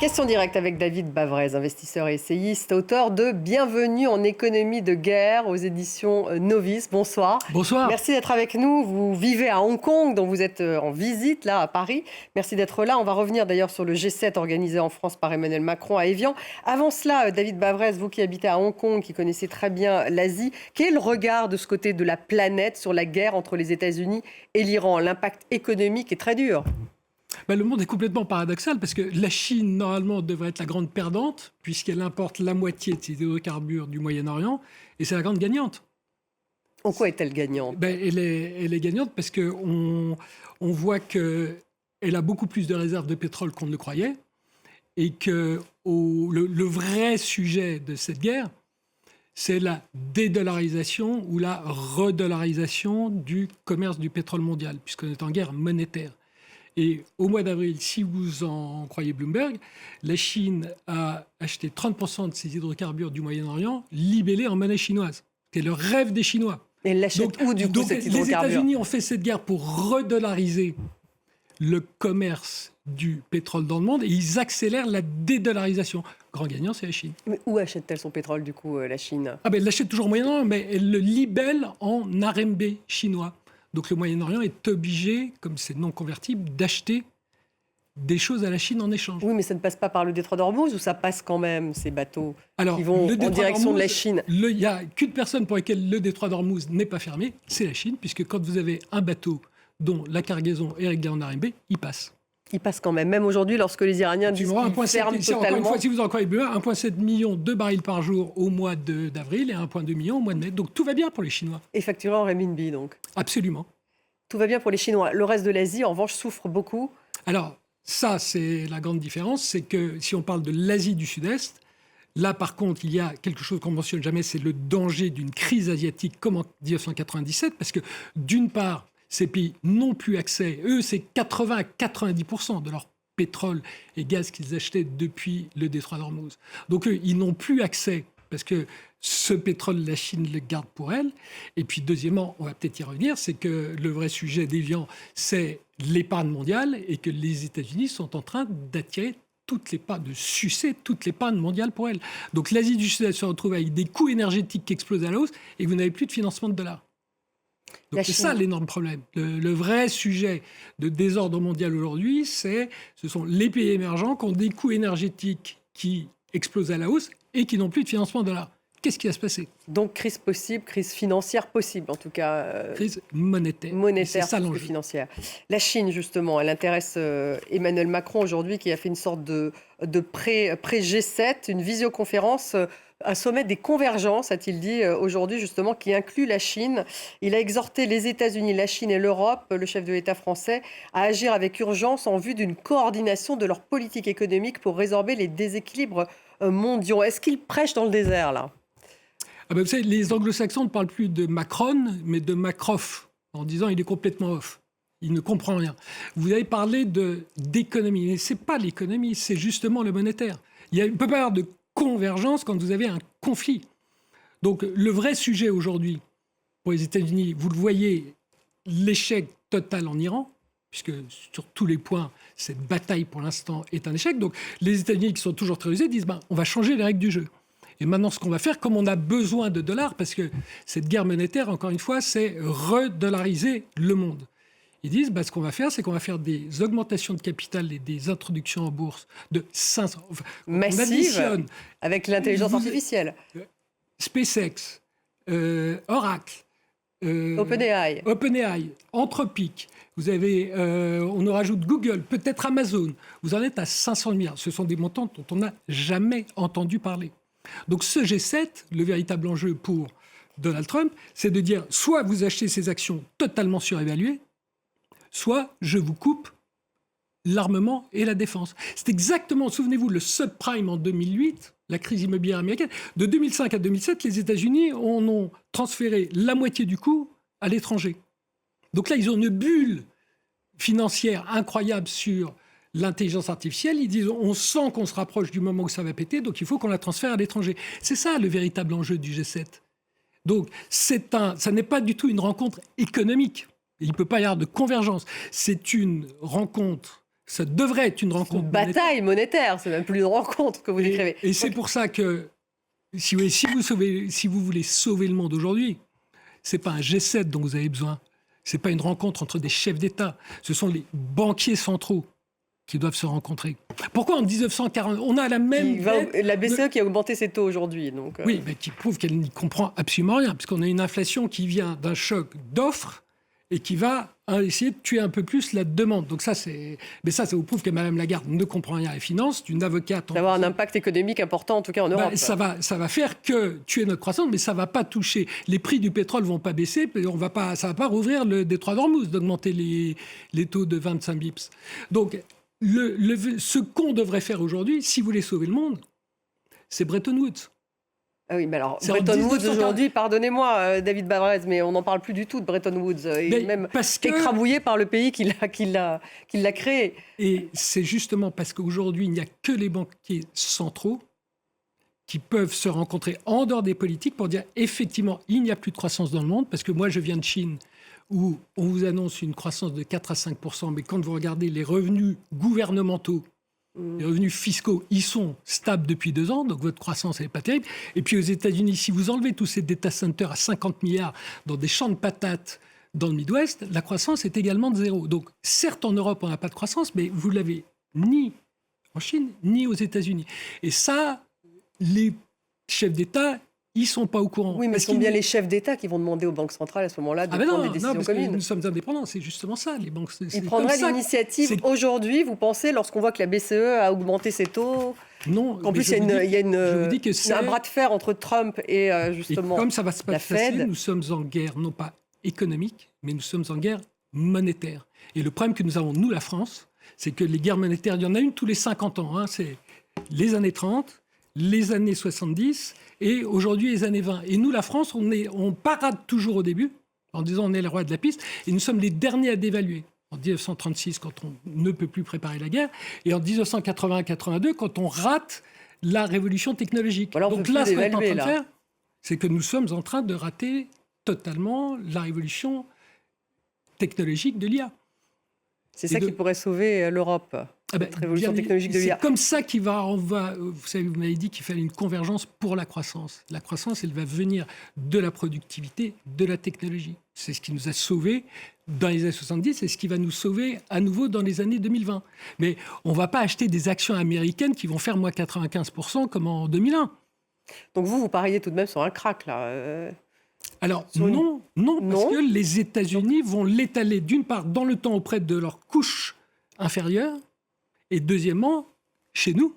Question directe avec David Bavrez, investisseur et essayiste, auteur de Bienvenue en économie de guerre aux éditions Novice. Bonsoir. Bonsoir. Merci d'être avec nous. Vous vivez à Hong Kong, donc vous êtes en visite là à Paris. Merci d'être là. On va revenir d'ailleurs sur le G7 organisé en France par Emmanuel Macron à Évian. Avant cela, David Bavrez, vous qui habitez à Hong Kong, qui connaissez très bien l'Asie, quel est le regard de ce côté de la planète sur la guerre entre les États-Unis et l'Iran? L'impact économique est très dur. Le monde est complètement paradoxal parce que la Chine, normalement, devrait être la grande perdante puisqu'elle importe la moitié de ses hydrocarbures du Moyen-Orient et c'est la grande gagnante. En quoi est-elle gagnante? Elle est gagnante parce qu'on voit qu'elle a beaucoup plus de réserves de pétrole qu'on ne le croyait et que le vrai sujet de cette guerre, c'est la dédollarisation ou la redollarisation du commerce du pétrole mondial puisqu'on est en guerre monétaire. Et au mois d'avril, si vous en croyez Bloomberg, la Chine a acheté 30% de ses hydrocarbures du Moyen-Orient libellés en monnaie chinoise. C'est le rêve des Chinois. Et elle l'achète où du coup cet hydrocarbure? Les États-Unis ont fait cette guerre pour redollariser le commerce du pétrole dans le monde et ils accélèrent la dédollarisation. Grand gagnant, c'est la Chine. Mais où achète-t-elle son pétrole du coup, la Chine? Elle l'achète toujours au Moyen-Orient, mais elle le libelle en RMB chinois. Donc le Moyen-Orient est obligé, comme c'est non convertible, d'acheter des choses à la Chine en échange. Oui, mais ça ne passe pas par le détroit d'Ormuz ou ça passe quand même, ces bateaux qui vont en direction de la Chine? Il n'y a qu'une personne pour laquelle le détroit d'Ormuz n'est pas fermé, c'est la Chine, puisque quand vous avez un bateau dont la cargaison est réglée en RMB, il passe. Il passe quand même, même aujourd'hui, lorsque les Iraniens disent qu'ils ferment totalement. Encore une fois, si vous en croyez bien, 1,7 million de barils par jour au mois d'avril et 1,2 million au mois de mai. Donc tout va bien pour les Chinois. Et facturé en renminbi, donc. Absolument. Tout va bien pour les Chinois. Le reste de l'Asie, en revanche, souffre beaucoup. Alors, ça, c'est la grande différence. C'est que si on parle de l'Asie du Sud-Est, là, par contre, il y a quelque chose qu'on ne mentionne jamais, c'est le danger d'une crise asiatique comme en 1997. Parce que, d'une part, ces pays n'ont plus accès. Eux, c'est 80 à 90% de leur pétrole et gaz qu'ils achetaient depuis le détroit d'Ormuz. Donc, eux, ils n'ont plus accès parce que ce pétrole, la Chine le garde pour elle. Et puis, deuxièmement, on va peut-être y revenir, c'est que le vrai sujet d'Évian, c'est l'épargne mondiale et que les États-Unis sont en train d'attirer de sucer toute l'épargne mondiale pour elle. Donc, l'Asie du Sud-Est se retrouve avec des coûts énergétiques qui explosent à la hausse et vous n'avez plus de financement de dollars. Donc c'est ça l'énorme problème. Le vrai sujet de désordre mondial aujourd'hui, ce sont les pays émergents qui ont des coûts énergétiques qui explosent à la hausse et qui n'ont plus de financement de dollars. Qu'est-ce qui va se passer? Donc crise possible, crise financière possible en tout cas. Crise monétaire. Monétaire, c'est ça l'enjeu. Financière. La Chine justement, elle intéresse Emmanuel Macron aujourd'hui qui a fait une sorte de pré-G7, une visioconférence, un sommet des convergences, a-t-il dit aujourd'hui justement, qui inclut la Chine. Il a exhorté les États-Unis, la Chine et l'Europe, le chef de l'État français, à agir avec urgence en vue d'une coordination de leur politique économique pour résorber les déséquilibres mondiaux. Est-ce qu'il prêche dans le désert là? Vous savez, les anglo-saxons ne parlent plus de Macron, mais de Macroff, en disant il est complètement off. Il ne comprend rien. Vous avez parlé d'économie, mais ce n'est pas l'économie, c'est justement le monétaire. Il ne peut pas y avoir de convergence quand vous avez un conflit. Donc le vrai sujet aujourd'hui pour les États-Unis, vous le voyez, l'échec total en Iran, puisque sur tous les points, cette bataille pour l'instant est un échec. Donc les États-Unis qui sont toujours terrorisés disent on va changer les règles du jeu. Et maintenant, ce qu'on va faire, comme on a besoin de dollars, parce que cette guerre monétaire, encore une fois, c'est redollariser le monde. Ils disent, ce qu'on va faire, c'est qu'on va faire des augmentations de capital et des introductions en bourse de 500... massives, avec l'intelligence artificielle. SpaceX, Oracle, OpenAI, Anthropic, vous avez, on nous rajoute Google, peut-être Amazon. Vous en êtes à 500 milliards. Ce sont des montants dont on n'a jamais entendu parler. Donc ce G7, le véritable enjeu pour Donald Trump, c'est de dire soit vous achetez ces actions totalement surévaluées, soit je vous coupe l'armement et la défense. C'est exactement, souvenez-vous, le subprime en 2008, la crise immobilière américaine. De 2005 à 2007, les États-Unis en ont transféré la moitié du coût à l'étranger. Donc là, ils ont une bulle financière incroyable sur l'intelligence artificielle. Ils disent on sent qu'on se rapproche du moment où ça va péter, donc il faut qu'on la transfère à l'étranger. C'est ça le véritable enjeu du G7. Donc ça n'est pas du tout une rencontre économique. Il ne peut pas y avoir de convergence. C'est une rencontre ça devrait être une rencontre Une bataille monétaire, c'est même plus une rencontre que vous décrivez. Et c'est pour ça que, si vous voulez sauver le monde aujourd'hui, ce n'est pas un G7 dont vous avez besoin. Ce n'est pas une rencontre entre des chefs d'État. Ce sont les banquiers centraux qui doivent se rencontrer. Pourquoi en 1940, on a la même... La BCE qui a augmenté ses taux aujourd'hui. Oui, mais qui prouve qu'elle n'y comprend absolument rien, puisqu'on a une inflation qui vient d'un choc d'offres et qui va essayer de tuer un peu plus la demande. Donc ça vous prouve que Mme Lagarde ne comprend rien à la finance, d'une avocate... Ça va avoir un impact économique important, en tout cas en Europe. Ça va faire que tuer notre croissance, mais ça ne va pas toucher... Les prix du pétrole ne vont pas baisser, ça ne va pas rouvrir le détroit d'Ormuz, d'augmenter les taux de 25 bips. Donc, ce qu'on devrait faire aujourd'hui, si vous voulez sauver le monde, c'est Bretton Woods. Ah oui, mais alors, Bretton Woods aujourd'hui, pardonnez-moi, David Bavrez, mais on n'en parle plus du tout de Bretton Woods. Il est même écrabouillé par le pays qui l'a créé. Et c'est justement parce qu'aujourd'hui, il n'y a que les banquiers centraux qui peuvent se rencontrer en dehors des politiques pour dire effectivement, il n'y a plus de croissance dans le monde, parce que moi, je viens de Chine, où on vous annonce une croissance de 4 à 5%, mais quand vous regardez les revenus gouvernementaux, les revenus fiscaux, ils sont stables depuis 2 ans, donc votre croissance n'est pas terrible. Et puis aux États-Unis, si vous enlevez tous ces data centers à 50 milliards dans des champs de patates dans le Midwest, la croissance est également de 0. Donc certes, en Europe, on n'a pas de croissance, mais vous l'avez ni en Chine, ni aux États-Unis. Et ça, les chefs d'État, ils ne sont pas au courant. Oui, mais ce sont bien les chefs d'État qui vont demander aux banques centrales à ce moment-là de prendre des décisions communes. Nous sommes indépendants, c'est justement ça. Les banques, ils prendraient l'initiative aujourd'hui, vous pensez, lorsqu'on voit que la BCE a augmenté ses taux? Non. En plus, il y a un bras de fer entre Trump et justement et comme ça va se la passer, Fed. Nous sommes en guerre, non pas économique, mais nous sommes en guerre monétaire. Et le problème que nous avons, nous, la France, c'est que les guerres monétaires, il y en a une tous les 50 ans. Hein, c'est les années 30, les années 70 et aujourd'hui les années 20. Et nous, la France, on parade toujours au début en disant on est les rois de la piste et nous sommes les derniers à dévaluer. En 1936, quand on ne peut plus préparer la guerre, et en 1980-82, quand on rate la révolution technologique. Alors, donc là, ce qu'on est en train de faire, c'est que nous sommes en train de rater totalement la révolution technologique de l'IA. C'est ça qui pourrait sauver l'Europe, cette révolution technologique de l'IA. C'est comme ça vous savez, vous m'avez dit qu'il fallait une convergence pour la croissance. La croissance, elle va venir de la productivité, de la technologie. C'est ce qui nous a sauvés dans les années 70, c'est ce qui va nous sauver à nouveau dans les années 2020. Mais on ne va pas acheter des actions américaines qui vont faire moins 95% comme en 2001. Donc vous pariez tout de même sur un crack, là Alors, non, parce que les États-Unis vont l'étaler d'une part dans le temps auprès de leur couche inférieure et deuxièmement, chez nous.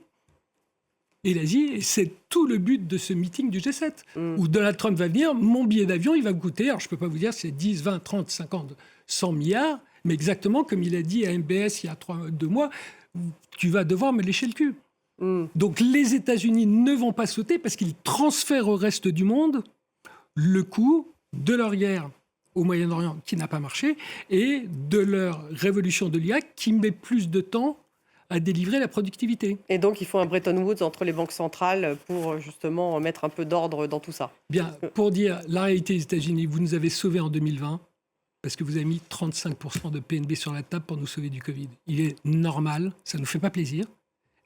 Et l'Asie, et c'est tout le but de ce meeting du G7, où Donald Trump va venir, mon billet d'avion, il va coûter, alors je ne peux pas vous dire si c'est 10, 20, 30, 50, 100 milliards, mais exactement comme il a dit à MBS il y a 2 mois, tu vas devoir me lécher le cul. Donc les États-Unis ne vont pas sauter parce qu'ils transfèrent au reste du monde le coût de leur guerre au Moyen-Orient qui n'a pas marché et de leur révolution de l'IA qui met plus de temps à délivrer la productivité. Et donc, il faut un Bretton Woods entre les banques centrales pour justement mettre un peu d'ordre dans tout ça. Bien, pour dire la réalité des États-Unis, vous nous avez sauvés en 2020 parce que vous avez mis 35% de PNB sur la table pour nous sauver du Covid. Il est normal, ça ne nous fait pas plaisir,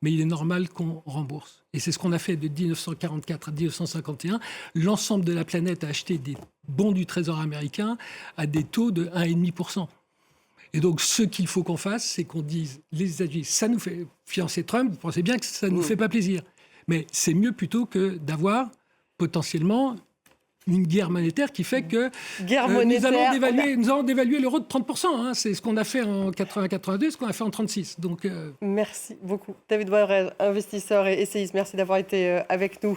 mais il est normal qu'on rembourse. Et c'est ce qu'on a fait de 1944 à 1951. L'ensemble de la planète a acheté des bons du Trésor américain à des taux de 1,5%. Et donc, ce qu'il faut qu'on fasse, c'est qu'on dise, les États-Unis, ça nous fait fiancer Trump, vous pensez bien que ça ne nous fait pas plaisir. Mais c'est mieux plutôt que d'avoir potentiellement une guerre monétaire qui fait que nous allons dévaluer l'euro de 30%. Hein. C'est ce qu'on a fait en 80-82, ce qu'on a fait en 36. Donc, Merci beaucoup. David Bavrez, investisseur et essayiste, merci d'avoir été avec nous.